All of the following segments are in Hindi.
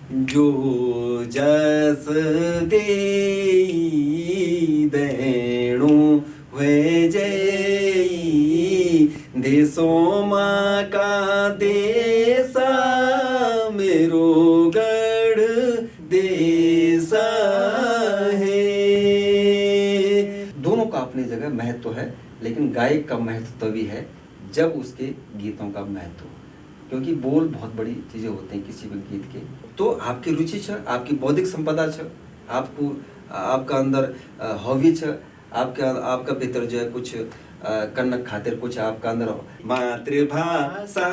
जो जस देई देणु हुए जई देसो माँ का देसा मेरो गढ़ देसा है। दोनों का अपनी जगह महत्व है, लेकिन गायक का महत्व तभी है जब उसके गीतों का महत्व हो, क्योंकि बोल बहुत बड़ी चीजें होते हैं किसी भी गीत के। तो आपकी रुचि छ, आपकी बौद्धिक संपदा छ, आपको आपका अंदर हॉबी छ, आपका भीतर जो है कुछ कन्नक खातिर कुछ आपका अंदर मातृभाषा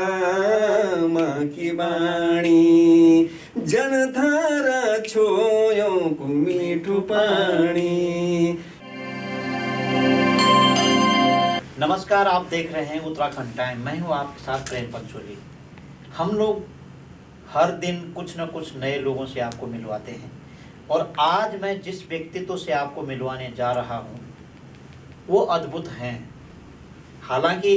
माँ की वाणी जनधारा छोयों को मीठू पानी। नमस्कार, आप देख रहे हैं उत्तराखंड टाइम। मैं हूं आपके साथ प्रेम पंचोली। हम लोग हर दिन कुछ न कुछ नए लोगों से आपको मिलवाते हैं, और आज मैं जिस व्यक्तित्व से आपको मिलवाने जा रहा हूं वो अद्भुत हैं। हालांकि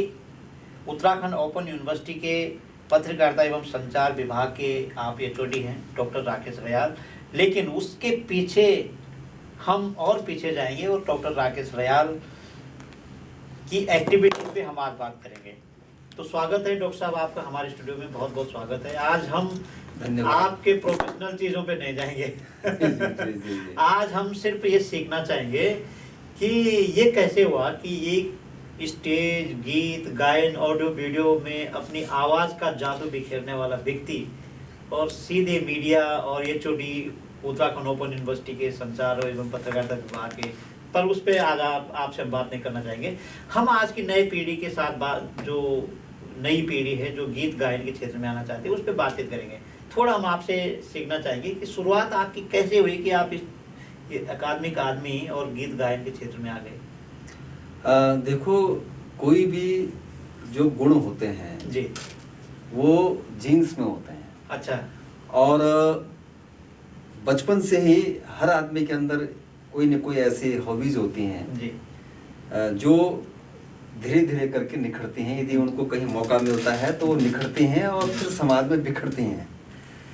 उत्तराखंड ओपन यूनिवर्सिटी के पत्रकारिता एवं संचार विभाग के आप एचओडी हैं डॉक्टर राकेश रयाल, लेकिन उसके पीछे हम और पीछे जाएंगे और डॉक्टर राकेश रयाल की एक्टिविटी पे हम आज बात करेंगे। तो स्वागत है डॉक्टर साहब आपका हमारे स्टूडियो में, बहुत बहुत स्वागत है। आज हम आपके प्रोफेशनल चीज़ों पे नहीं जाएंगे। आज हम सिर्फ ये सीखना चाहेंगे कि ये कैसे हुआ कि ये स्टेज, गीत, गायन, ऑडियो वीडियो में अपनी आवाज़ का जादू बिखेरने वाला व्यक्ति और सीधे मीडिया और एचओडी उत्तराखंड ओपन यूनिवर्सिटी के संचार एवं पत्रकारिता विभाग के, पर उस पर आज आपसे हम बात नहीं करना चाहेंगे। हम आज की नई पीढ़ी के साथ जो नई पीढ़ी है जो गीत गायन के क्षेत्र में आना चाहते हैं उस पर बातचीत करेंगे। थोड़ा हम आपसे सीखना चाहेंगे कि शुरुआत आपकी कैसे हुई कि आप इस अकादमिक आदमी और गीत गायन के क्षेत्र में आ गए। देखो, कोई भी जो गुण होते हैं जी वो जीन्स में होते हैं। अच्छा। और बचपन से ही हर आदमी के अंदर कोई न कोई ऐसी हॉबीज होती हैं जी जो धीरे धीरे करके निखरती हैं। यदि उनको कहीं मौका मिलता है तो वो निखरती हैं और फिर समाज में बिखरती हैं।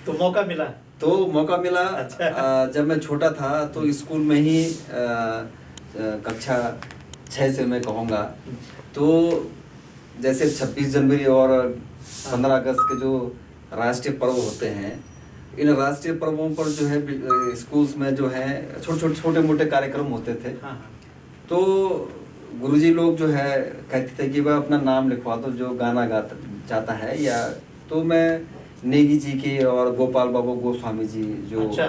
तो मौका मिला? तो मौका मिला। अच्छा। जब मैं छोटा था तो स्कूल में ही कक्षा 6 से मैं कहूँगा, तो जैसे 26 जनवरी और 15 अगस्त के जो राष्ट्रीय पर्व होते हैं, इन राष्ट्रीय पर्वों पर जो है स्कूल्स में जो है छोटे मोटे कार्यक्रम होते थे। हाँ। तो गुरुजी लोग जो है कहते थे कि वह अपना नाम लिखवा दो जो गाना गाता चाहता है। या तो मैं नेगी जी के और गोपाल बाबू गोस्वामी जी जो अच्छा।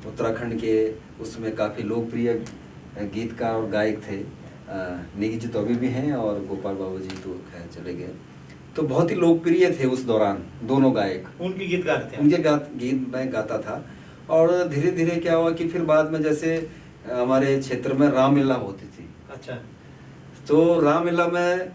उत्तराखंड के उसमें काफ़ी लोकप्रिय गीतकार और गायक थे। नेगी जी तो अभी भी हैं और गोपाल बाबू जी तो खैर चले गए। तो बहुत ही लोकप्रिय थे उस दौरान दोनों गायक। उनके गीत गाते थे? उनके गीत मैं गाता था। और धीरे धीरे क्या हुआ कि फिर बाद में जैसे हमारे क्षेत्र में रामलीला होती थी। अच्छा। तो रामलीला में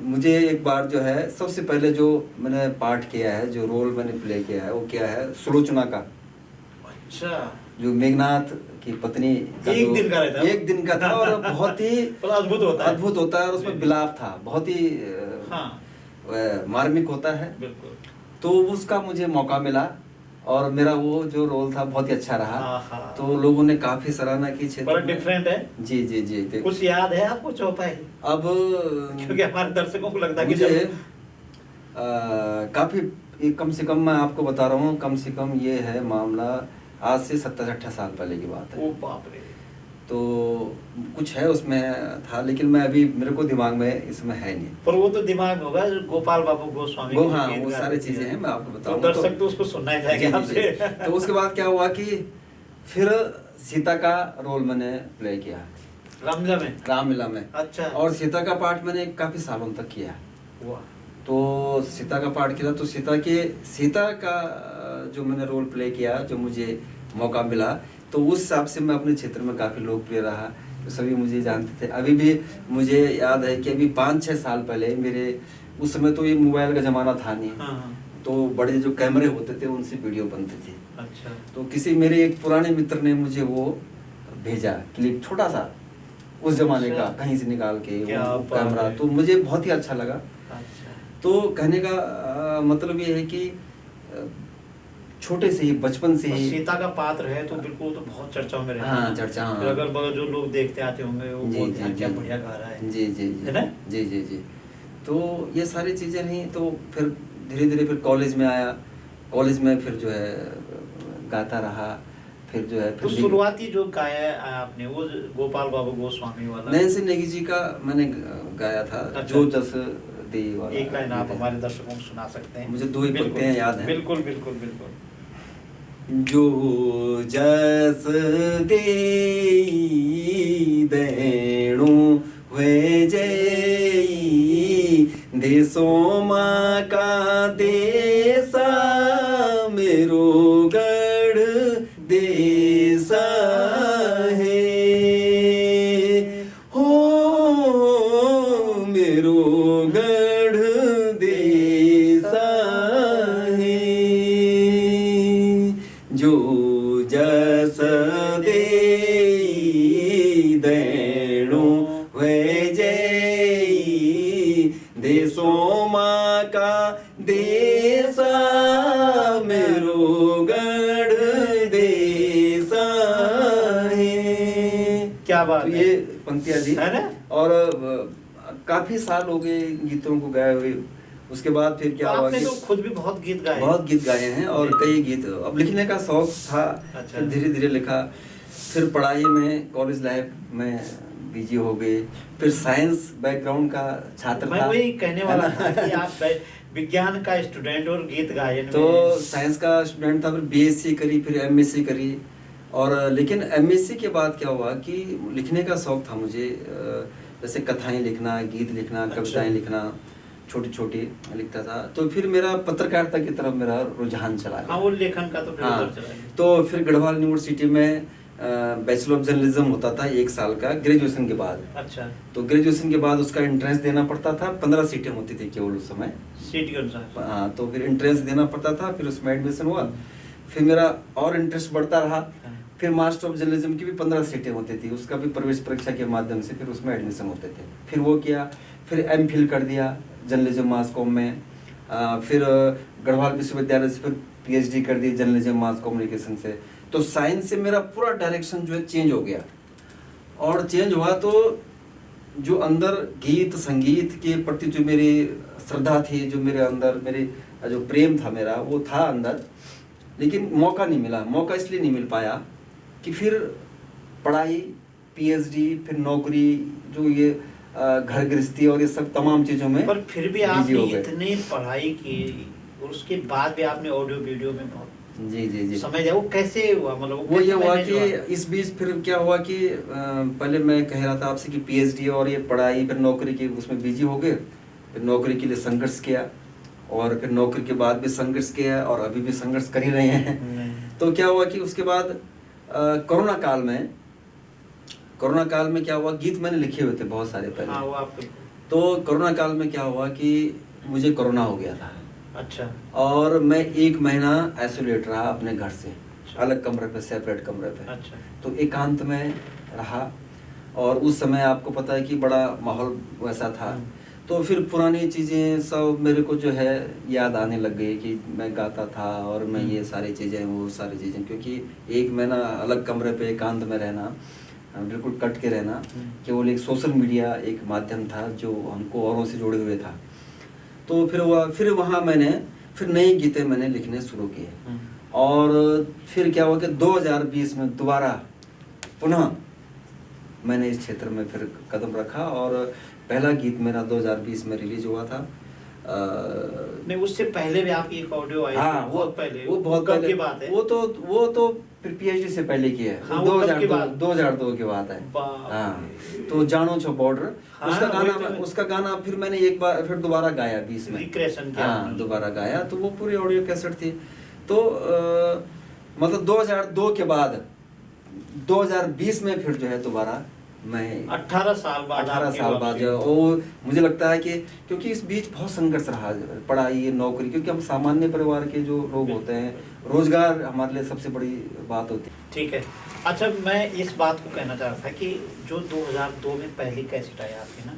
मुझे एक बार जो है सबसे पहले जो मैंने पाठ किया है, जो रोल मैंने प्ले किया है वो क्या है, सुलोचना का। अच्छा। जो मेघनाथ की पत्नी का एक दिन का रहता है। एक दिन का था और बहुत ही अद्भुत होता है। और उसमें विलाप था, बहुत ही मार्मिक होता है। बिल्कुल। तो उसका मुझे मौका मिला और मेरा वो जो रोल था बहुत ही अच्छा रहा। तो लोगों ने काफी सराहना की। बड़ा डिफरेंट है। जी जी जी। कुछ याद है आपको चौपाई? अब क्योंकि हमारे दर्शकों को लगता है कि मुझे काफी, कम से कम मैं आपको बता रहा हूँ, कम से कम ये है मामला आज से 70-80 साल पहले की बात है। ओ बाप रे। तो कुछ है उसमें था, लेकिन मैं अभी मेरे को दिमाग में इसमें है नहीं। पर वो तो दिमाग होगा गोपाल बाबू गोस्वामी। हाँ, वो सारी चीजें हैं, मैं आपको बताऊं। तो दर्शक तो उसको सुनना ही चाहेंगे आपसे। तो उसके बाद क्या हुआ कि फिर सीता का रोल मैंने प्ले किया रामलीला में। अच्छा। और सीता का पाठ मैंने काफी सालों तक किया। तो सीता का पाठ किया, तो सीता का जो मैंने रोल प्ले किया, जो मुझे मौका मिला, तो उस हिसाब से मैं अपने क्षेत्र में काफ़ी लोकप्रिय रहा। तो सभी मुझे जानते थे। अभी भी मुझे याद है कि अभी 5-6 साल पहले मेरे, उस समय तो ये मोबाइल का ज़माना था नहीं। हाँ। तो बड़े जो कैमरे होते थे उनसे वीडियो बनते थे। अच्छा। तो किसी मेरे एक पुराने मित्र ने मुझे वो भेजा क्लिप, छोटा सा उस जमाने का, कहीं से निकाल के वो कैमरा। तो मुझे बहुत ही अच्छा लगा। तो कहने का मतलब ये है कि छोटे से ही बचपन से और ही। सीता का पात्र है तो बिल्कुल तो बहुत चर्चाओं में रहता हाँ है। चर्चा, फिर हाँ अगल बगल जो लोग देखते आते होंगे वो जी बोलते जी हैं क्या जी बढ़िया गा रहा है। जी जी जी है ना? जी जी जी। तो ये सारी चीज़ें रहीं, तो फिर धीरे धीरे फिर कॉलेज में आया। कॉलेज में फिर जो है गाता रहा। फिर जो है तो फिर शुरुआती जो गाया है आपने वो गोपाल बाबू गोस्वामी वाला नैन्सी नेगी जी का मैंने गाया था, अच्छा। जो जस दे वाला। एक लाइन आप गीत है। हमारे दर्शकों को सुना सकते हैं? मुझे 2 ही बिल्कुल, पंक्तियाँ याद हैं। बिल्कुल बिल्कुल बिल्कुल। जो जस देई देणु हुए जई, देसो माँ का देसा मेरो गढ़ देसा है। हो मेरो गढ़ देसा है। जो जस देई देणु हुए जई, देसो माँ का देसा मेरो गढ़ देसा है। क्या बात तो है। ये पंक्तियाँ थी। है ना? और काफी साल हो गए गीतों को गाए हुए। उसके बाद फिर तो क्या हुआ आपने कि तो खुद भी बहुत गीत गाए। बहुत गीत गाए हैं, और कई गीत अब लिखने का शौक था। अच्छा। फिर धीरे धीरे लिखा। फिर पढ़ाई में कॉलेज लाइफ में बिजी हो गए। फिर साइंस बैकग्राउंड का छात्र मैं था, वही कहने वाला है ना? था कि आप विज्ञान का स्टूडेंट और गीत गायन तो में। साइंस का स्टूडेंट था, फिर बीएससी करी, फिर एमएससी करी। और लेकिन एमएससी के बाद क्या हुआ कि लिखने का शौक था मुझे, जैसे कथाएं लिखना, गीत लिखना, अच्छा। कविताएं लिखना, छोटी छोटी लिखता था। तो फिर मेरा पत्रकारिता की तरफ मेरा रुझान चला हाँ गया। वो लेखन का तो हाँ, बिल्कुल चला गया। तो फिर गढ़वाल यूनिवर्सिटी में बैचलर ऑफ जर्नलिज्म होता था 1 साल का ग्रेजुएशन के बाद। अच्छा। तो ग्रेजुएशन के बाद उसका एंट्रेंस देना पड़ता था। 15 सीटें होती थी केवल उस समय। सीट के अनुसार। हाँ, तो फिर एंट्रेंस देना पड़ता था। फिर उसमें एडमिशन हुआ। फिर मेरा और इंटरेस्ट बढ़ता रहा। हाँ। फिर मास्टर ऑफ जर्नलिज्म की भी 15 सीटें होती थी, उसका भी प्रवेश परीक्षा के माध्यम से फिर उसमें एडमिशन होते थे। फिर वो किया। फिर एमफिल कर दिया जर्नलिज्म मास कॉम में। फिर गढ़वाल विश्वविद्यालय से फिर पीएचडी कर दी जर्नलिज्म मास कम्युनिकेशन से। तो साइंस से मेरा पूरा डायरेक्शन जो है चेंज हो गया। और चेंज हुआ तो जो अंदर गीत संगीत के प्रति जो मेरी श्रद्धा थी, जो मेरे अंदर मेरे जो प्रेम था मेरा, वो था अंदर। लेकिन मौका नहीं मिला। मौका इसलिए नहीं मिल पाया कि फिर पढ़ाई, पीएचडी, फिर नौकरी, जो ये घर गृहस्थी और ये सब तमाम चीज़ों में। पर फिर भी बिजी आपने हो गए। इतनी पढ़ाई की और उसके बाद भी आपने ऑडियो वीडियो में बहुत जी जी जी। समय दिया, वो कैसे हुआ? मतलब वो ये कैसे हुआ manage कि इस बीच फिर क्या हुआ कि पहले मैं कह रहा था आपसे कि पीएचडी और ये पढ़ाई, फिर नौकरी की उसमें बिजी हो गए। फिर नौकरी के लिए संघर्ष किया, और फिर नौकरी के बाद भी संघर्ष किया, और अभी भी संघर्ष कर ही रहे हैं। तो क्या हुआ कि उसके बाद कोरोना काल में क्या हुआ, गीत मैंने लिखे हुए थे बहुत सारे हाँ, पहले। वो आपको। तो कोरोना काल में क्या हुआ कि मुझे कोरोना हो गया था। अच्छा। और मैं 1 महीना आइसोलेट रहा अपने घर से, अलग कमरे पे, सेपरेट कमरे पे। अच्छा। तो एकांत में रहा। और उस समय आपको पता है कि बड़ा माहौल वैसा था। तो फिर पुरानी चीज़ें सब मेरे को जो है याद आने लग गई कि मैं गाता था, और मैं ये सारी चीज़ें, वो सारी चीज़ें, क्योंकि 1 महीना अलग कमरे पे एकांत में रहना, बिल्कुल कट के रहना, केवल एक सोशल मीडिया एक माध्यम था जो हमको औरों से जुड़े हुए था। तो फिर वहाँ मैंने फिर नए गीतें मैंने लिखने शुरू किए। और फिर क्या हुआ कि 2020 में दोबारा पुनः मैंने इस क्षेत्र में फिर कदम रखा, और पहला गीत मेरा 2020 में रिलीज हुआ था। नहीं, उससे पहले भी आपकी एक ऑडियो आई हाँ, थी, बहुत पहले। वो बहुत कब पहले की बात है? वो तो फिर पीएचडी से पहले की है। हाँ, वो कब की बात? 2002 की बात है। बाप हाँ, रे। तो जानो छो बॉर्डर, हाँ, उसका गाना फिर मैंने एक बार फिर दोबारा गाया 20 में। रिक्रिएशन किया हाँ, आपने। दोबारा गाया। तो वो पूरी ऑडियो कैसेट थी। तो मतलब 2002 के बाद 2020 में फिर जो है दोबारा मैं 18 साल बाद 18 आपकी साल बाद वापसी। जो वो मुझे लगता है कि क्योंकि इस बीच बहुत संघर्ष रहा, पढ़ाई, नौकरी, क्योंकि हम सामान्य परिवार के जो लोग होते हैं, रोजगार हमारे लिए सबसे बड़ी बात होती है। ठीक है। अच्छा, मैं इस बात को कहना चाह रहा था कि जो 2002 में पहली कैसेट आई आपकी ना,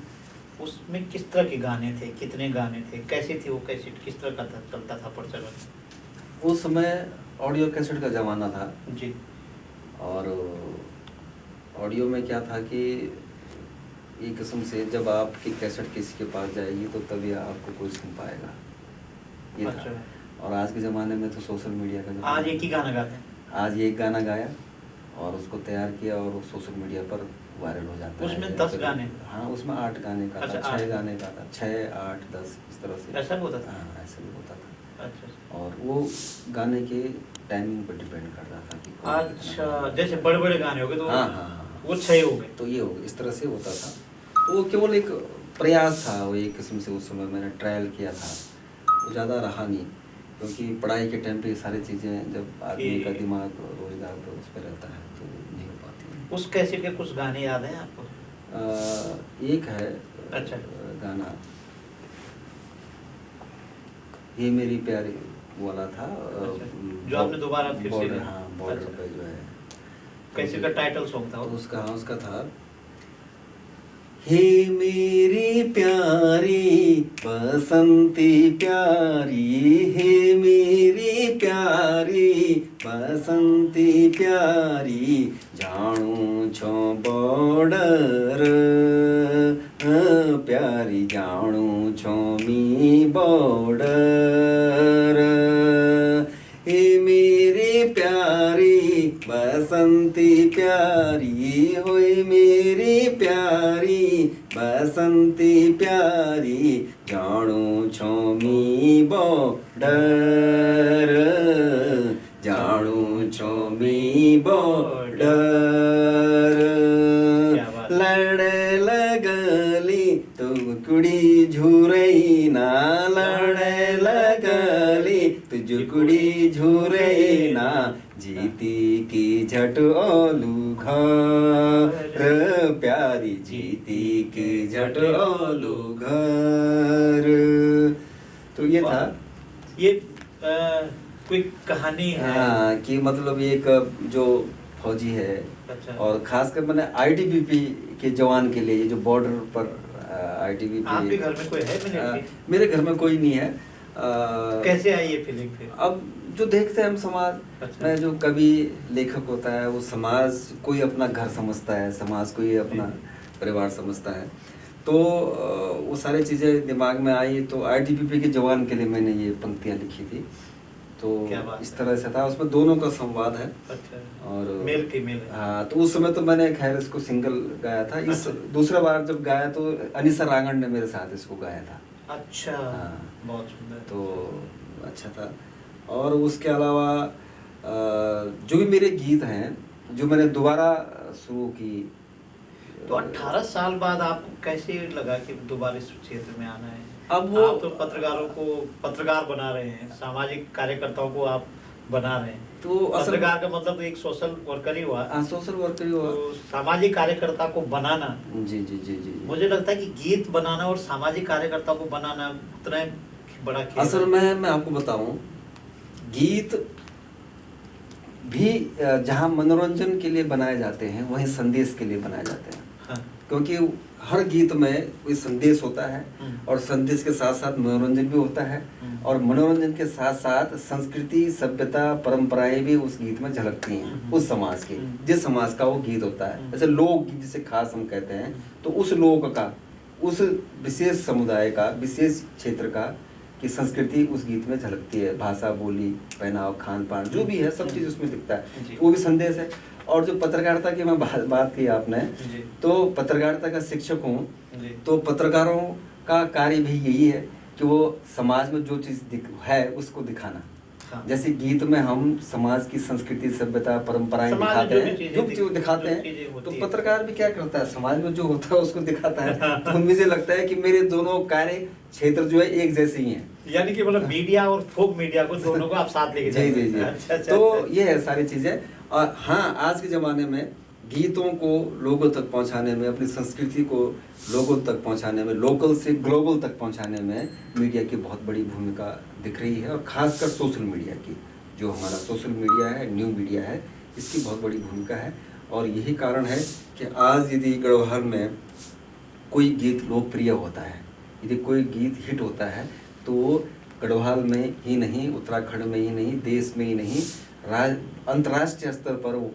उसमें किस तरह के गाने थे, कितने गाने थे, कैसे थी वो कैसेट, किस तरह का चलता था प्रचलन? उस समय ऑडियो कैसेट का ज़माना था। जी। और ऑडियो में क्या था कि एक किस्म से जब आपकी कैसेट किसी के पास जाएगी तो तभी आपको कोई सुन पाएगा, ये था। अच्छा। और आज के ज़माने में तो सोशल मीडिया का ज़माना आज है। एक ही गाना गाते हैं। आज एक गाना गाया और उसको तैयार किया और वो सोशल मीडिया पर वायरल हो जाता है। उसमें 10 गाने? हाँ, उसमें 8 गाने का अच्छा, था, 6 8 गाने का था, 6, 8, 10 इस तरह से। ऐसा भी होता था? हाँ, ऐसा भी होता था। अच्छा। और वो गाने के टाइमिंग पर डिपेंड करता था कि कौन कितना अच्छा, गाना। जैसे बड़े-बड़े गाने हो गए तो हाँ, हाँ, हाँ। वो 6 हो गए। तो ये हो इस तरह से होता था। तो वो केवल एक प्रयास था, वो एक किस्म से उस समय मैंने ट्रायल किया था। वो ज़्यादा रहा नहीं, क्योंकि पढ़ाई के टाइम पे ये सारी चीज़ें जब आदमी का दिमाग रोजगार पर उस पर रहता है तो नहीं हो पाती। उस कैसेट के कुछ गाने याद हैं आपको? एक है अच्छा। गाना, ये मेरी प्यारी वाला था। अच्छा, जो आपने दोबारा फिर से बॉर्डर, गाया। हाँ, बॉर्डर अच्छा। पे जो है। कैसे का टाइटल सॉन्ग था तो वो? उसका, हाँ, उसका था, हे मेरी प्यारी बसंती प्यारी, हे मेरी प्यारी बसंती प्यारी, जाणू छो बॉर्डर प्यारी, जाणू छो मी बॉर्डर, हे मेरी प्यारी बसंती प्यारी, होए मेरी प्यारी बसंती प्यारी, जाणू छो मी बॉर्डर, जाणू छो मी बॉर्डर, लड़ लगली तू कुड़ी झुरैना, लड़ लगली तुझ कुड़ी झुरैना, जीती की झट ओलू घर प्यारी, जीती की झट ओलू घर। तो ये था। ये कोई कहानी है? हाँ, कि मतलब एक जो फौजी है, अच्छा। और खासकर मैंने आईटीबीपी के जवान के लिए, ये जो बॉर्डर पर आईटीबीपी। आपके घर में कोई है मिलिट्री? मेरे घर में कोई नहीं है। कैसे आई ये फीलिंग फिर? अब जो देखते हैं हम समाज अच्छा। में, जो कभी लेखक होता है वो समाज कोई अपना घर समझता है, समाज को ही अपना परिवार समझता है। तो वो सारी चीज़ें दिमाग में आई, तो आईटीबीपी के जवान के लिए मैंने ये पंक्तियाँ लिखी थी। तो इस तरह से था, उसमें दोनों का संवाद है। अच्छा। और मेल फीमेल। हाँ, तो उस समय तो मैंने खैर इसको सिंगल गाया था। इस अच्छा। दूसरा बार जब गाया तो अनीसा रांगण ने मेरे साथ इसको गाया था। अच्छा। हाँ, बहुत सुंदर। तो अच्छा था। और उसके अलावा जो भी मेरे गीत हैं, जो मैंने दोबारा शुरू की। तो 18 साल बाद आपको कैसे लगा कि दोबारा इस क्षेत्र में आना है? अब वो आप तो पत्रकारों को पत्रकार बना रहे हैं, सामाजिक कार्यकर्ताओं को आप बना रहे हैं। तो असल पत्रकार का मतलब एक सोशल वर्कर ही हुआ। सोशल वर्कर ही हुआ। तो सामाजिक कार्यकर्ता को बनाना, जी जी जी जी। मुझे लगता है कि गीत बनाना और सामाजिक कार्यकर्ता को बनाना उतना बड़ा खेल असल है। में मैं आपको बताऊं, गीत भी जहां मनोरंजन के लिए बनाए जाते हैं, वहीं संदेश के लिए बनाए जाते हैं। हाँ। क्योंकि हर गीत में कोई संदेश होता है, और संदेश के साथ साथ मनोरंजन भी होता है, और मनोरंजन के साथ साथ संस्कृति, सभ्यता, परंपराएं भी उस गीत में झलकती हैं, उस समाज के, जिस समाज का वो गीत होता है। जैसे लोकगीत जिसे खास हम कहते हैं, तो उस लोक का, उस विशेष समुदाय का, विशेष क्षेत्र का की संस्कृति उस गीत में झलकती है। भाषा, बोली, पहनाव, खान पान, जो भी है सब चीज़ उसमें दिखता है। वो भी संदेश है। और जो पत्रकारिता की मैं बात की आपने, तो पत्रकारिता का शिक्षक हूँ, तो पत्रकारों का कार्य भी यही है कि वो समाज में जो चीज़ है उसको दिखाना। हाँ। जैसे गीत में हम समाज की संस्कृति, सभ्यता, परंपराएं दिखाते हैं, जो चीज़ दिखाते हैं, तो पत्रकार भी क्या करता है, समाज में जो होता है उसको दिखाता है। तो मुझे लगता है कि मेरे दोनों कार्य क्षेत्र जो है एक जैसे ही हैं। यानी कि मतलब मीडिया और थोक मीडिया को, दोनों को आप साथ लेके जी जी जी। अच्छा, तो ये है सारी चीज़ें। और हाँ, आज के ज़माने में गीतों को लोगों तक पहुंचाने में, अपनी संस्कृति को लोगों तक पहुंचाने में, लोकल से ग्लोबल तक पहुंचाने में मीडिया की बहुत बड़ी भूमिका दिख रही है। और ख़ासकर सोशल मीडिया की, जो हमारा सोशल मीडिया है, न्यू मीडिया है, इसकी बहुत बड़ी भूमिका है। और यही कारण है कि आज यदि गढ़वाल में कोई गीत लोकप्रिय होता है, यदि कोई गीत हिट होता है, तो गढ़वाल में ही नहीं, उत्तराखंड में ही नहीं, देश में ही नहीं, अंतर्राष्ट्रीय स्तर पर वो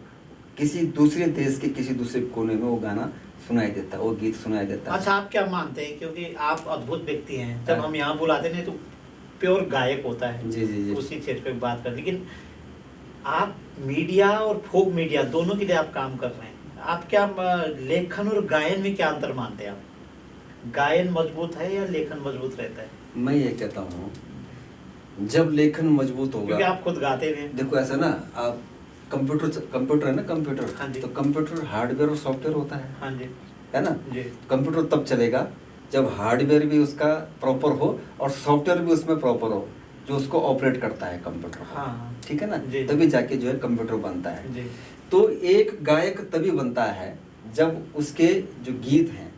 किसी दूसरे देश के किसी दूसरे कोने में वो गाना सुनाई देता है, वो गीत सुनाई देता है। अच्छा, आप क्या मानते हैं, क्योंकि आप अद्भुत व्यक्ति हैं, जब हम यहाँ बुलाते नहीं तो प्योर गायक होता है, जी जी जी। उसी क्षेत्र पे बात कर, लेकिन आप मीडिया और फोक मीडिया दोनों के लिए आप काम कर रहे हैं, आप क्या लेखन और गायन में क्या अंतर मानते हैं आप? गायन मजबूत है या लेखन मजबूत रहता है? मैं ये कहता हूँ, जब लेखन मजबूत होगा, क्योंकि आप खुद गाते हैं। देखो ऐसा ना, आप कंप्यूटर है ना, कंप्यूटर, हाँ जी। तो कंप्यूटर हार्डवेयर और सॉफ्टवेयर होता है। हाँ जी। है ना जी। कंप्यूटर तब चलेगा जब हार्डवेयर भी उसका प्रॉपर हो और सॉफ्टवेयर भी उसमें प्रॉपर हो, जो उसको ऑपरेट करता है कंप्यूटर को। हाँ। ठीक है ना, जी। तभी जाके जो है कंप्यूटर बनता है। जी। तो एक गायक तभी बनता है जब उसके जो गीत हैं,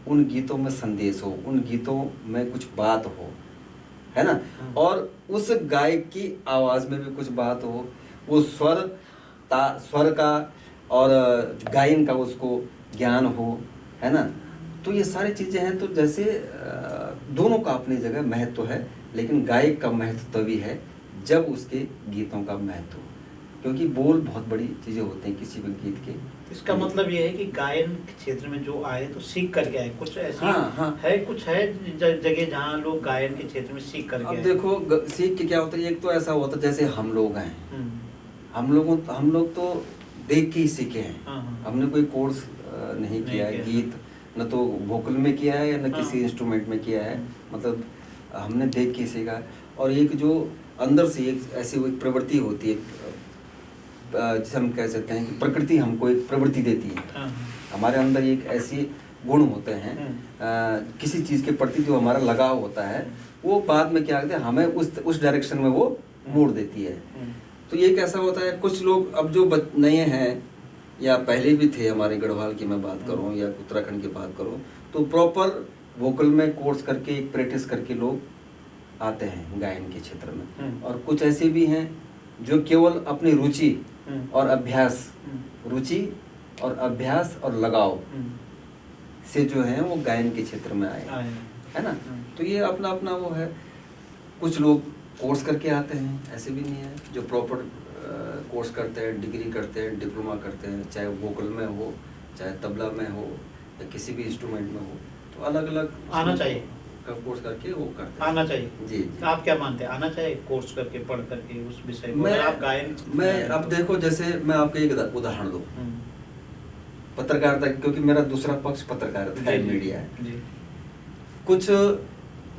उन गीतों में संदेश हो, उन गीतों में कुछ बात हो, है ना, और उस गायक की आवाज में भी कुछ बात हो, वो स्वर का और गायन का उसको ज्ञान हो, है ना। तो ये सारी चीजें हैं। तो जैसे दोनों का अपनी जगह महत्व है, लेकिन गायक का महत्व तभी है जब उसके गीतों का महत्व हो, क्योंकि बोल बहुत बड़ी चीजें होते हैं किसी भी गीत के। इसका मतलब ये है कि गायन के क्षेत्र में जो आए तो सीख करके आए, कुछ ऐसी हाँ। है, कुछ है जगह जहाँ लोग गायन के क्षेत्र में सीख करके अब आए। देखो सीख के क्या होता है, एक तो ऐसा होता है जैसे हम लोग हैं, हम लोग तो देख के ही सीखे हैं। हाँ। हमने कोई कोर्स नहीं किया है, गीत न तो वोकल में किया है न किसी इंस्ट्रूमेंट में किया है, मतलब हमने देख के सीखा। और एक जो अंदर से एक ऐसी एक प्रवृत्ति होती है, जिसे हम कह सकते हैं कि प्रकृति हमको एक प्रवृत्ति देती है। हमारे अंदर एक ऐसी गुण होते हैं किसी चीज़ के प्रति जो हमारा लगाव होता है, वो बाद में क्या कहते हैं, हमें उस डायरेक्शन में वो मोड़ देती है। तो ये कैसा होता है, कुछ लोग अब जो नए हैं या पहले भी थे, हमारे गढ़वाल की मैं बात करूं या उत्तराखंड की बात करूं, तो प्रॉपर वोकल में कोर्स करके एक प्रैक्टिस करके लोग आते हैं गायन के क्षेत्र में। और कुछ ऐसे भी हैं जो केवल अपनी रुचि और अभ्यास, रुचि और अभ्यास और लगाव से जो है वो गायन के क्षेत्र में आए, है ना। तो ये अपना अपना वो है। कुछ लोग कोर्स करके आते हैं, ऐसे भी नहीं है जो प्रॉपर कोर्स करते हैं, डिग्री करते हैं, डिप्लोमा करते हैं, चाहे वोकल में हो, चाहे तबला में हो या किसी भी इंस्ट्रूमेंट में हो, तो अलग अलग आना चाहिए कोर्स करके वो करते हैं। आना चाहिए। जी। आप क्या मानते हैं, आना चाहिए कोर्स करके, पढ़ करके उस विषय को? आप गायन मैं अब देखो, जैसे मैं आपको एक उदाहरण दूं, पत्रकारिता, क्योंकि मेरा दूसरा पक्ष पत्रकारिता है, मीडिया है। कुछ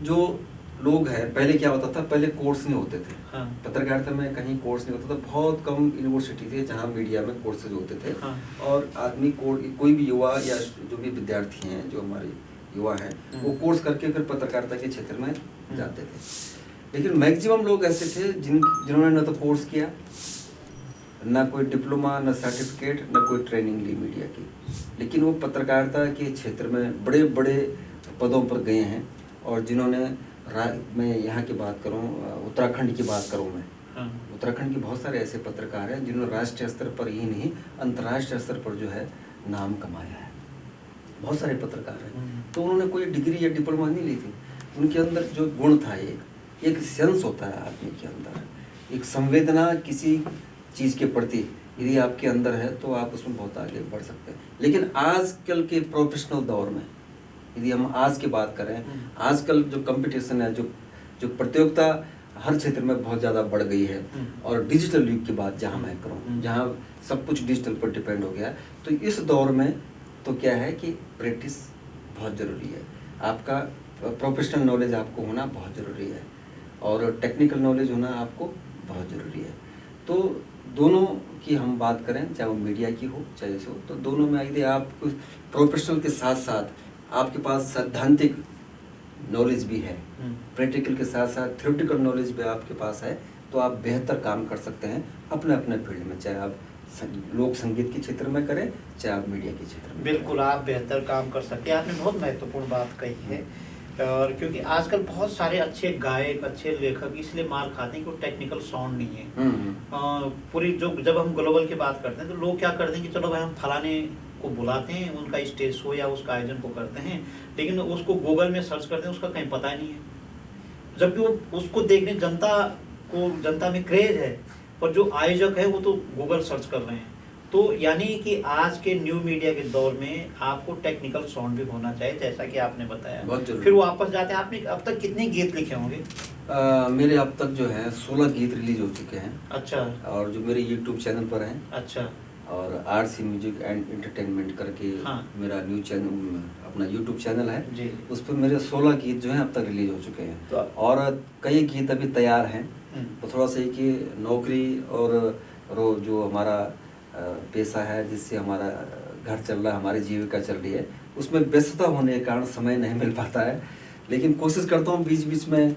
जो लोग हैं, पहले क्या होता था, पहले कोर्स नहीं होते थे। हाँ। पत्रकारिता में कहीं कोर्स नहीं होता था, बहुत कम यूनिवर्सिटी थे जहाँ मीडिया में कोर्सेज होते थे। हाँ। और आदमी कोई भी युवा या जो भी विद्यार्थी हैं, जो हमारे युवा हैं, वो कोर्स करके फिर पत्रकारिता के क्षेत्र में जाते थे। लेकिन मैक्सिमम लोग ऐसे थे जिन्होंने न तो कोर्स किया, ना कोई डिप्लोमा, ना सर्टिफिकेट, ना कोई ट्रेनिंग ली मीडिया की, लेकिन वो पत्रकारिता के क्षेत्र में बड़े बड़े पदों पर गए हैं। और जिन्होंने मैं यहाँ की बात करूँ, उत्तराखंड की बात करूँ मैं, उत्तराखंड के बहुत सारे ऐसे पत्रकार हैं जिन्होंने राष्ट्रीय स्तर पर ही नहीं, अंतर्राष्ट्रीय स्तर पर जो है नाम कमाया है। बहुत सारे पत्रकार हैं, तो उन्होंने कोई डिग्री या डिप्लोमा नहीं ली थी। उनके अंदर जो गुण था, एक सेंस होता है आदमी के अंदर, एक संवेदना किसी चीज़ के प्रति यदि आपके अंदर है तो आप उसमें बहुत आगे बढ़ सकते हैं। लेकिन आजकल के प्रोफेशनल दौर में यदि हम आज की बात करें, आजकल जो कंपटीशन है, जो प्रतियोगिता हर क्षेत्र में बहुत ज़्यादा बढ़ गई है, और डिजिटल युग की बात जहाँ मैं करूँ, जहाँ सब कुछ डिजिटल पर डिपेंड हो गया, तो इस दौर में तो क्या है कि प्रैक्टिस बहुत ज़रूरी है। आपका प्रोफेशनल नॉलेज आपको होना बहुत ज़रूरी है, और टेक्निकल नॉलेज होना आपको बहुत ज़रूरी है। तो दोनों की हम बात करें, चाहे वो मीडिया की हो चाहे ऐसे हो, तो दोनों में यदि आप प्रोफेशनल के साथ साथ आपके पास सैद्धांतिक नॉलेज भी है, प्रैक्टिकल के साथ साथ थ्योरेटिकल नॉलेज भी आपके पास है, तो आप बेहतर काम कर सकते हैं अपने अपने फील्ड में, चाहे आप लोक संगीत के क्षेत्र में करें, चाहे आप मीडिया के क्षेत्र में। बिल्कुल, आप बेहतर काम कर सकते हैं। आपने बहुत महत्वपूर्ण बात कही है, और क्योंकि आजकल बहुत सारे अच्छे गायक, अच्छे लेखक इसलिए मार खाते हैं कि वो टेक्निकल साउंड नहीं है। पूरी जब हम ग्लोबल की बात करते हैं तो लोग क्या करते हैं कि चलो भाई हम फलाने को बुलाते हैं, उनका स्टेज शो या उसका आयोजन को करते हैं, लेकिन उसको गूगल में सर्च करते हैं, उसका कहीं पता ही नहीं है। जबकि वो उसको देखने जनता में क्रेज है, पर जो आयोजक है वो तो गूगल सर्च कर रहे हैं। तो यानी कि आज के न्यू मीडिया के दौर में आपको टेक्निकल साउंड भी होना चाहिए, जैसा कि आपने बताया। बहुत जरूरी। फिर वापस जाते हैं, आपने अब तक कितने गीत लिखे होंगे? मेरे अब तक जो है 16 गीत रिलीज हो चुके हैं। अच्छा। और जो मेरे यूट्यूब चैनल पर हैं। अच्छा। और RC म्यूजिक एंड एंटरटेनमेंट करके हाँ। मेरा न्यू चैनल, अपना यूट्यूब चैनल है जी। उस पर मेरे 16 गीत जो हैं अब तक रिलीज हो चुके हैं। तो और कई गीत अभी तैयार हैं। तो थोड़ा सा कि नौकरी और जो हमारा पेशा है, जिससे हमारा घर चल रहा है, हमारी जीविका चल रही है, उसमें व्यस्तता होने के कारण समय नहीं मिल पाता है। लेकिन कोशिश करता हूँ बीच बीच में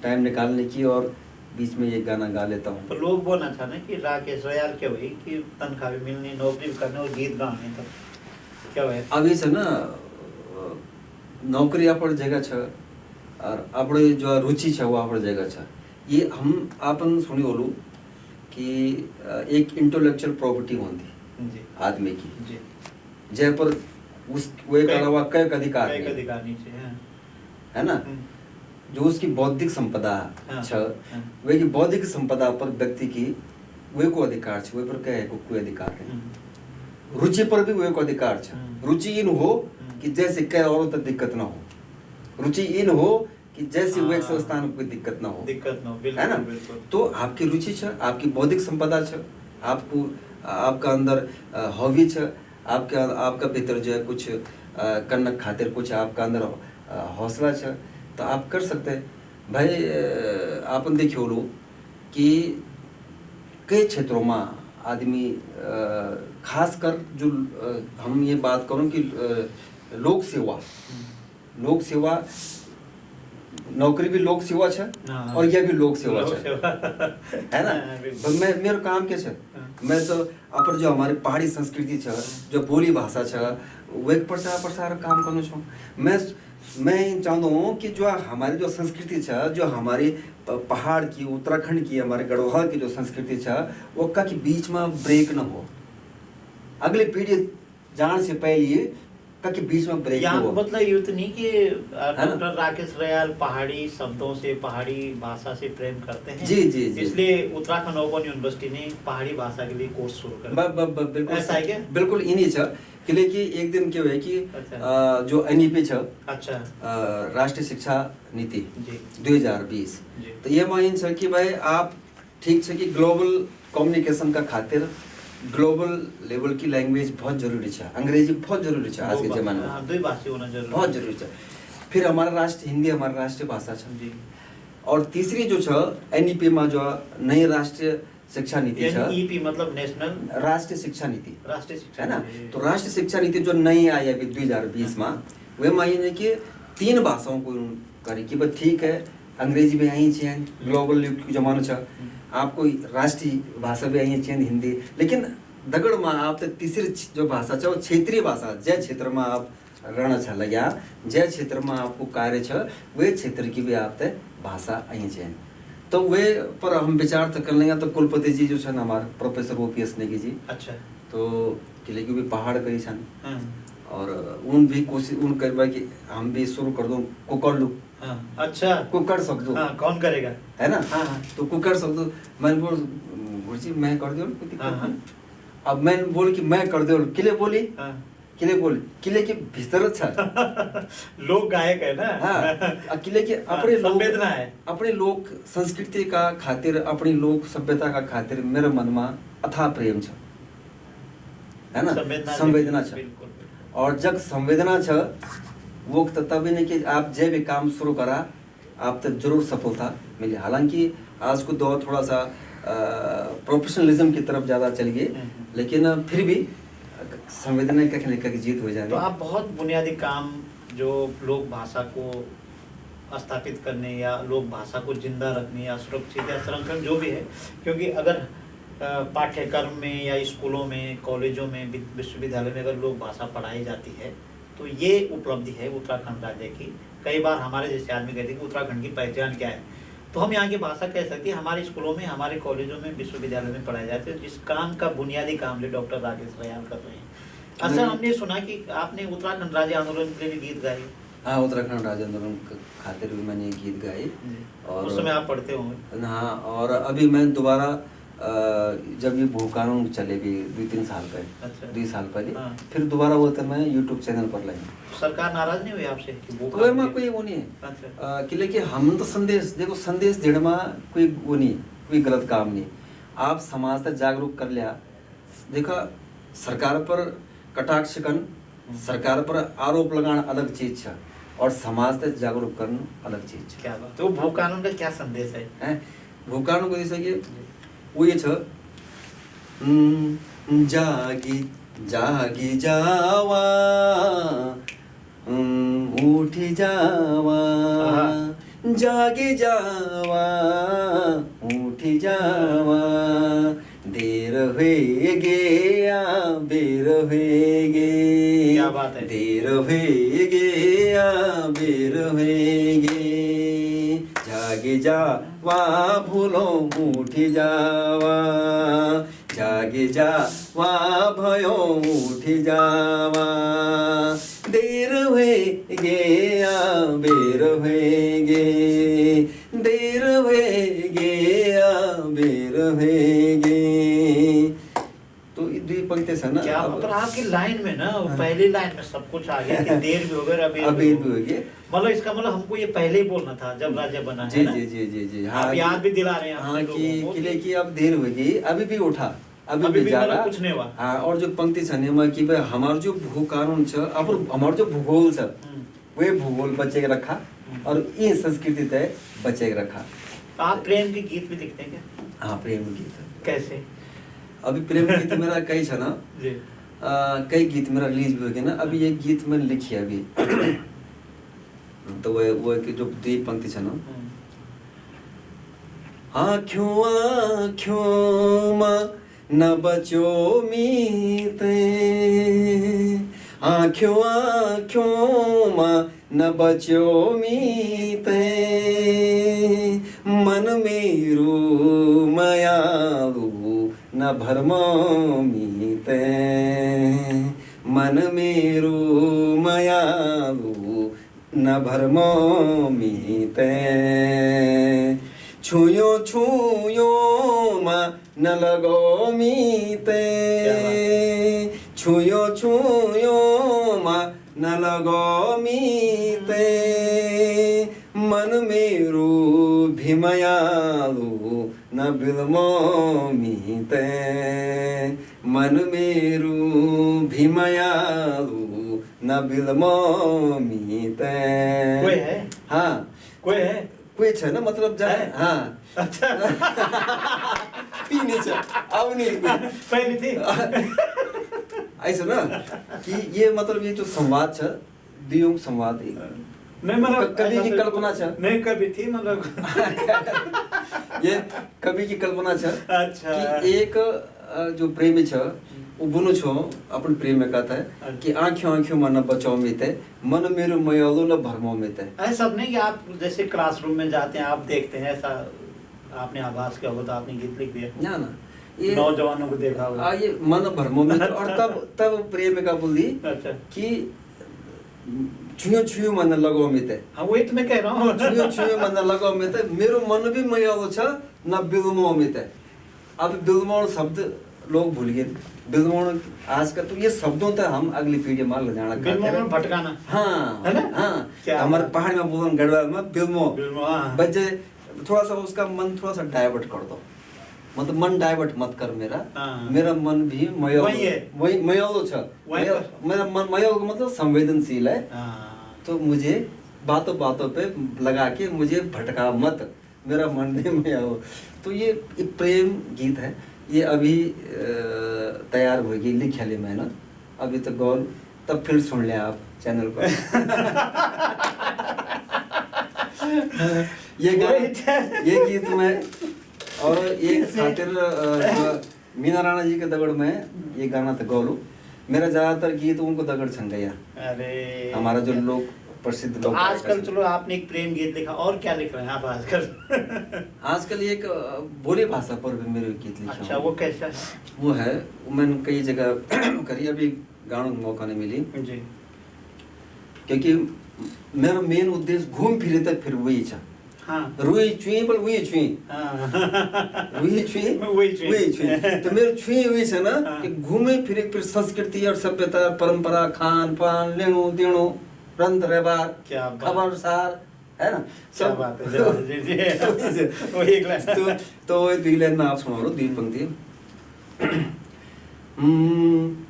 टाइम निकालने की, और बीच में ये गाना गा लेता हूँ। तो लोग बोलना चाहते कि राकेश रयाल क्या हुई कि तनख्वाह भी मिलनी, नौकरी भी करनी और गीत गाने, तो क्या है अभी से ना नौकरी अपन जगह छ और अपने जो रुचि छ वो अपन जगह छ। ये हम आपन सुनी बोलू कि एक इंटेलेक्चुअल प्रॉपर्टी होती जी आदमी की, जी, जय पर उस वो एक अलावा कई अधिकार कई नहीं, अधिकार नीचे है ना। जो उसकी बौद्धिक संपदा छ, वे की बौद्धिक संपदा पर व्यक्ति की वे को अधिकार छ, वे पर कहे को कोई अधिकार नहीं। रुचि पर भी वे को अधिकार छ। रुचि इन हो कि जैसे कई औरों तक दिक्कत ना हो, रुचि इन हो कि जैसे वे संस्थान में कोई दिक्कत ना हो, है ना। तो आपकी रुचि छ, आपकी बौद्धिक संपदा छ, आपको आपका अंदर हॉबी छ, आपका भीतर जो है कुछ करने खातिर कुछ आपका अंदर हौसला छ, तो आप कर सकते हैं भाई। आपन देखियो लो कि कई क्षेत्रों में आदमी खासकर जो हम ये बात करूं कि लोक सेवा नौकरी भी लोक सेवा है और यह भी लोक सेवा है ना। तो मैं मेरा काम क्या है, मैं तो अपर जो हमारी पहाड़ी संस्कृति है, जो बोली भाषा है, वे प्रसार काम करना चाहूँ। मैं चाहता हूँ कि जो हमारी जो संस्कृति है, जो हमारी पहाड़ की, उत्तराखंड की, हमारे गढ़वाल की जो संस्कृति है, वो का कि बीच में ब्रेक ना हो, अगली पीढ़ी जान से पहले के बीच में ब्रेक हो। मतलब ये तो नहीं कि डॉक्टर राकेश रयाल पहाड़ी शब्दों से, पहाड़ी भाषा से प्रेम करते हैं। जी जी जी। इसलिए उत्तराखंड ओपन यूनिवर्सिटी ने पहाड़ी भाषा के लिए कोर्स शुरू कर बिल्कुल ऐसा है क्या? बिल्कुल इन्हीं छ कि एक दिन क्या है कि अच्छा। जो NEP छ, अच्छा, राष्ट्रीय शिक्षा नीति जी 2020, जी। तो ये माइन छ कि भाई आप ठीक छ कि ग्लोबल कम्युनिकेशन का खातिर ग्लोबल लेवल की लैंग्वेज बहुत जरूरी है, अंग्रेजी बहुत जरूरी है आज के जमाने में, द्विभाषी होना जरूरी, बहुत जरूरी है। फिर हमारा राष्ट्र हिंदी हमारा राष्ट्रीय भाषा है जी। और तीसरी जो है NEP में जो नई राष्ट्रीय शिक्षा नीति है, NEP मतलब नेशनल राष्ट्रीय शिक्षा नीति, राष्ट्रीय शिक्षा है ना। तो राष्ट्रीय शिक्षा नीति जो नई आई अभी 2020 में, वे मायने कि 3 भाषाओं को करी कि भाई ठीक है अंग्रेजी भी यहीं चाहिए, ग्लोबल युग की जमाना छ, आपको राष्ट्रीय भाषा भी यहीं चाहिए हिंदी, लेकिन दगड़ में आप तीसरी जो भाषा छ वो क्षेत्रीय भाषा, जय क्षेत्र में आप रहना छ लग्या, जय क्षेत्र में आपको कार्य छ, वे क्षेत्र की भी आप भाषा यहीं चाहिए। तो वे पर हम विचार तो कर लेंगे। तो कुलपति जी जो छन हमारे प्रोफेसर OPS नेगी जी, अच्छा, तो किले की भी पहाड़ करी छन और उन भी कोशिश उन करबा कि हम भी शुरू कर दो को कर लू। अच्छा, को कर सक दो, कौन करेगा, है ना। तो को कर सक दो, मैं बोल जी मैं कर दो, अब मैं बोल कि मैं कर दो, किले बोली किले के भीतर छ लोक गायक है ना। हाँ, किले के अपने लोक संवेदना है, अपने लोक संस्कृति का खातिर, अपनी लोक सभ्यता का खातिर मेरे मन में अथाह प्रेम छ, है ना, संवेदना छ। और जब संवेदना छ वो तभी नहीं कि आप जब भी काम शुरू करा आप तक जरूर सफलता मिली। हालांकि आज को दौर थोड़ा सा प्रोफेशनलिज्म की तरफ ज़्यादा चल गई, लेकिन फिर भी संवेदना का जीत हो जाएगी। तो आप बहुत बुनियादी काम जो लोक भाषा को स्थापित करने या लोक भाषा को जिंदा रखने या सुरक्षित या संरक्षण जो भी है, क्योंकि अगर पाठ्यक्रम में या स्कूलों में, कॉलेजों में, विश्वविद्यालय में अगर लोक भाषा पढ़ाई जाती है तो ये उपलब्धि है उत्तराखंड राज्य की। कई बार हमारे जैसे आदमी कहते हैं कि उत्तराखंड की पहचान क्या है, तो हम यहाँ की भाषा कह सकते हैं हमारे स्कूलों में, हमारे कॉलेजों में, विश्वविद्यालय में पढ़ाई जाती है, जिस काम का बुनियादी काम जो डॉक्टर राकेश रयाल कर रहे हैं। अच्छा, हमने सुना कि आपने उत्तराखंड राज्य आंदोलन के लिए गीत गाए। हाँ, उत्तराखंड राज्य आंदोलन खातिर भी मैंने एक गीत गाए। जी। और उस समय आप पढ़ते होंगे। हाँ, और अभी मैं दोबारा जब ये भू कानून चले भी 2-3 साल पहले, अच्छा। 2 साल पहले, हाँ। फिर दोबारा वो तो मैं यूट्यूब चैनल पर लाई। सरकार नाराज नहीं हुई आपसे कि वो तो में कोई वो नहीं है। अच्छा। कि लेकिन हम तो संदेश देखो, संदेश देने में कोई वो नहीं, कोई गलत काम नहीं। आप समाज तक जागरूक कर लिया। देखो, सरकार पर कटाक्ष करना, सरकार पर आरोप लगाना अलग चीज है, और समाज तक जागरूक करना अलग चीज है। क्या बात। तो भू कानून का क्या संदेश है? हैं? भू कानून को जैसे कि वो ये छ जागी जागी जावा, उठी जावा, जागी जावा, उठी जावा, देर होएगे या बेर होएगे। क्या बात है। देर होएगे या बेर होएगे, जागे जावा भूलो उठी जावा, जागे जावा भयो उठी जावा, देर होएगे या बेर होएगे, देर होएगे या बेर होएगे। तो ये 2 पंक्ति है ना। क्या मतलब आपकी लाइन में ना, पहली लाइन में सब कुछ आ गया कि देर भी हो गई, अबेर अबीर भी भी हो हो गए। मतलब इसका मतलब हमको ये पहले ही बोलना था जब राज्य बना जी है ना? जी जी जी जी। आप याद भी दिला रहे हैं हाँ, अपने कि लोगों को किले की अब देर होगी, अभी भी उठा, अभी भी मतलब जागा। कुछ नहीं हुआ। हाँ, और जो पंक्ति छने में कि भाई हमार जो भू कानून छ, अब हमार जो भूगोल छ, वे भूगोल बचे के रखा, और ये संस्कृति तय बचे के रखा। तो आप प्रेम के गीत भी लिखते हैं क्या? हाँ, प्रेम गीत। कैसे? अभी प्रेम गीत मेरा कई छ ना, जी। कई गीत मेरा रिलीज भी हो गया ना। अभी एक गीत मैंने लिखी है अभी। तो वो कि जो 2 पंक्ति छ ना, आँखों आँखों में न बचो मीते, आँखों आँखों में न बचो मीते, मन मेरो मायालु न भरमो मीते, मन मेरो मायालु न भरमो मीते, छुयो छुयो मा न लगो मीते, छुयो छुयो मा न लगो मीते, मन मेरो भीमयालु न बिलमो मीते, मन मेरो भीमयालु न बिलमो मीते। कोई है? हाँ, कोई है? कोई छ ना, मतलब जाए। हाँ, अच्छा। पीने छ, अब नहीं कोई। पहली थी। ऐसा ना कि ये मतलब ये जो संवाद छ, दियों संवाद नहीं मतलब कवि की कल्पना छ। नहीं कभी थी मतलब। ये कवि की कल्पना छ। अच्छा। कि एक जो प्रेमी छ, वो बुनु छो अपन प्रेमिका था कि आँखों आँखों मन बचाओ मीते, मन मेरो मयालो न भरमो मीते। ऐसा नहीं कि आप जैसे क्लासरूम में जाते हैं, आप देखते हैं ऐसा, आपने आवाज किया हो तो आपने गीत लिख दिया ना ना, ये नौजवानों को देखा होगा। ये मन भरमो मीते। और तब प्रेमिका बोली अच्छा। कि छुयो छुयो मन लगो मीते। हाँ, वही तो मैं कह रहा हूँ। छुयो छुयो मन लगो मीते, मेरो मन भी मयालो छ न बिलमो मीते। अब बिलमो शब्द लोग भूल गए। बिलमोण आज का तो ये शब्दों तक हम अगली पीढ़ी में ले जाना बिलमोण भटकाना। हाँ है ना? हाँ, क्या हमारे पहाड़ में बोलन गढ़वाल में बिलमो बिलमो, हाँ। बच्चे थोड़ा सा उसका मन थोड़ा सा डाइवर्ट कर दो, मतलब मन डाइवर्ट मत कर मेरा। हाँ। मेरा मन भी मयो वही है। वही मयोलो छ। मेरा मन मयो का मतलब संवेदनशील है। हाँ। तो मुझे बातों बातों पे लगा के मुझे भटका मत, मेरा मन भी मयो। तो ये प्रेम गीत है। ये अभी तैयार होगी, लिखा ली मैंने अभी तो गौर, तब फिर सुन लें आप चैनल पर। ये गीत में और एक खातिर मीना राणा जी के दगड़ में ये गाना था गौलू। मेरा ज्यादातर गीत उनको दगड़ छन गया। अरे हमारा जो लोग प्रसिद्ध तो लोग आजकल चलो आपने एक प्रेम गीत लिखा, और क्या लिख रहे हैं आप आजकल? आजकल एक बोली भाषा पर भी मेरे गीत लिखे। अच्छा, वो कैसा है? वो है, मैंने कई जगह करी, अभी गानों का मौका नहीं मिली। जी। क्योंकि मेरा मेन उद्देश्य घूम फिरे तक फिर वही था। हाँ रुई छुई पर वही छुई, रुई छुई वही छुई। तो मेरे छुई वही से ना कि घूमे फिरे फिर संस्कृति और सभ्यता परंपरा खान पान लेनो देनो रंग व्यवहार क्या बात। खबर सार है ना क्या बात है। वही एक लाइन। तो वही दुई लाइन में आप सुना लो दुई पंक्ति।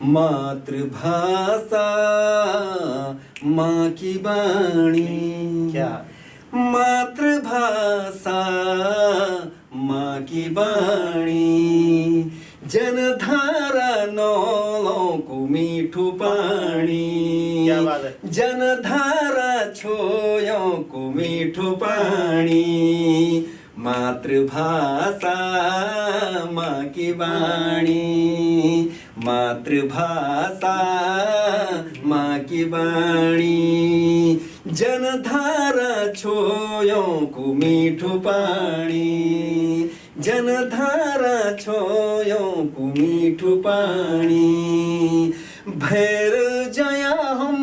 मातृभाषा माँ की वाणी, क्या मातृभाषा माँ की वाणी, जनधारा नौलों को मीठू पानी, क्या बात है। जनधारा छोयों को मीठू पानी, मातृभाषा माँ की वाणी, मातृभाषा माँ की वाणी, जनधारा छोयों को मीठू पानी, जनधारा छोयों को मीठू पानी, भैर जया हम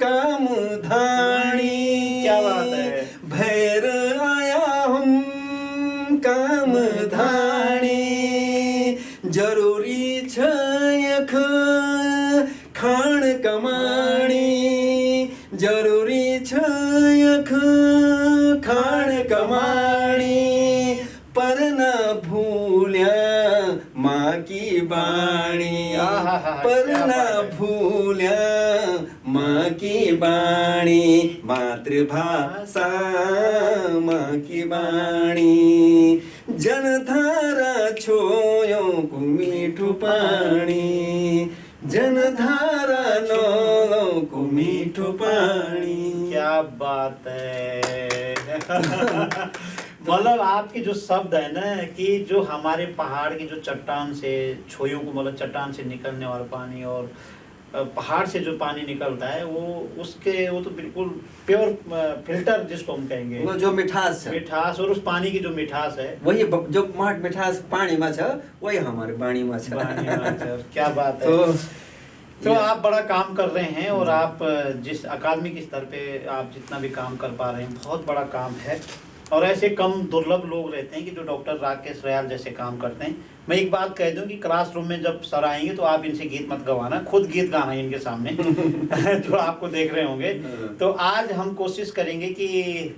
काम धाणी। क्या बात है। भैर आया हम काम धाणी, जरूरी छयख खान कमाणी, जरूरी छयख खान कमाणी, पर ना भूल्या माँ की वाणी, पर ना भूल्या माँ की वाणी, मातृभाषा माँ की वाणी, जनधारा छोयों को मीठू पानी, जनधारा नौलों को मीठू पानी। क्या बात है। मतलब आपके जो शब्द है ना कि जो हमारे पहाड़ की जो चट्टान से छोयों को मतलब चट्टान से निकलने वाला पानी और पहाड़ से जो पानी निकलता है वो तो बिल्कुल प्योर फिल्टर जिसको हम कहेंगे, वो जो मिठास है, मिठास और उस पानी की जो मिठास है वही जो माट मिठास पानी में है वही हमारे वाणी में है। क्या बात है। तो आप बड़ा काम कर रहे हैं और आप जिस अकादमिक स्तर पे आप जितना भी काम कर पा रहे हैं बहुत बड़ा काम है और ऐसे कम दुर्लभ लोग रहते हैं कि जो डॉक्टर राकेश रयाल जैसे काम करते हैं। मैं एक बात कह दूं कि क्लासरूम में जब सर आएंगे तो आप इनसे गीत मत गवाना, खुद गीत गाना है इनके सामने जो आपको देख रहे होंगे। तो आज हम कोशिश करेंगे कि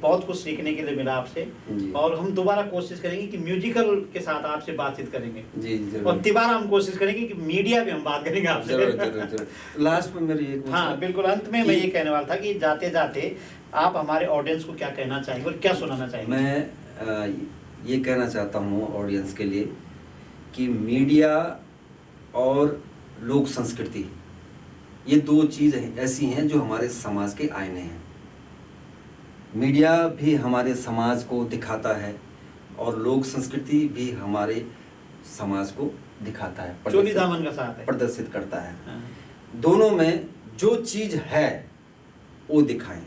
बहुत कुछ सीखने के लिए मिला आपसे और हम दोबारा कोशिश करेंगे कि म्यूजिकल के साथ आपसे बातचीत करेंगे जी और तिबारा हम कोशिश करेंगे कि मीडिया पे हम बात करेंगे आपसे। जरूर। लास्ट में मेरी एक हाँ बिल्कुल, अंत में मैं ये कहने वाला था कि जाते जाते आप हमारे ऑडियंस को क्या कहना चाहेंगे और क्या सुनाना चाहेंगे? मैं ये कहना चाहता हूँ ऑडियंस के लिए कि मीडिया और लोक संस्कृति ये दो चीज़ें ऐसी हैं जो हमारे समाज के आईने हैं। मीडिया भी हमारे समाज को दिखाता है और लोक संस्कृति भी हमारे समाज को दिखाता है, चोली दामन का साथ है, प्रदर्शित करता है। दोनों में जो चीज़ है वो दिखाएं।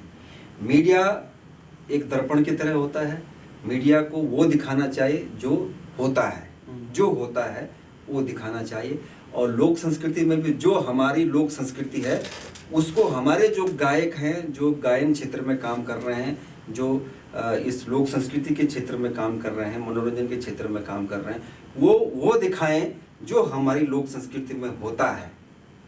मीडिया एक दर्पण की तरह होता है, मीडिया को वो दिखाना चाहिए जो होता है, जो होता है वो दिखाना चाहिए। और लोक संस्कृति में भी जो हमारी लोक संस्कृति है उसको हमारे जो गायक हैं, जो गायन क्षेत्र में काम कर रहे हैं, जो इस लोक संस्कृति के क्षेत्र में काम कर रहे हैं, मनोरंजन के क्षेत्र में काम कर रहे हैं, वो दिखाएं जो हमारी लोक संस्कृति में होता है,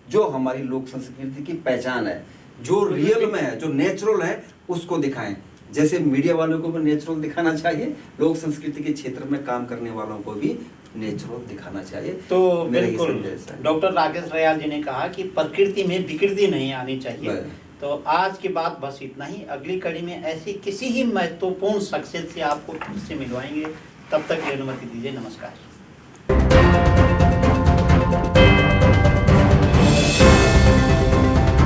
जो हमारी लोक संस्कृति की पहचान है, जो रियल में है, जो नेचुरल है उसको दिखाएं। जैसे मीडिया वालों को भी नेचुरल दिखाना चाहिए, लोक संस्कृति के क्षेत्र में काम करने वालों को भी नेचुरल दिखाना चाहिए। तो बिल्कुल डॉक्टर राकेश रयाल जी ने कहा कि प्रकृति में विकृति नहीं आनी चाहिए। तो आज की बात बस इतना ही। अगली कड़ी में ऐसी किसी ही महत्वपूर्ण शख्सियत से आपको फिर से मिलवाएंगे। तब तक अनुमति दीजिए। नमस्कार।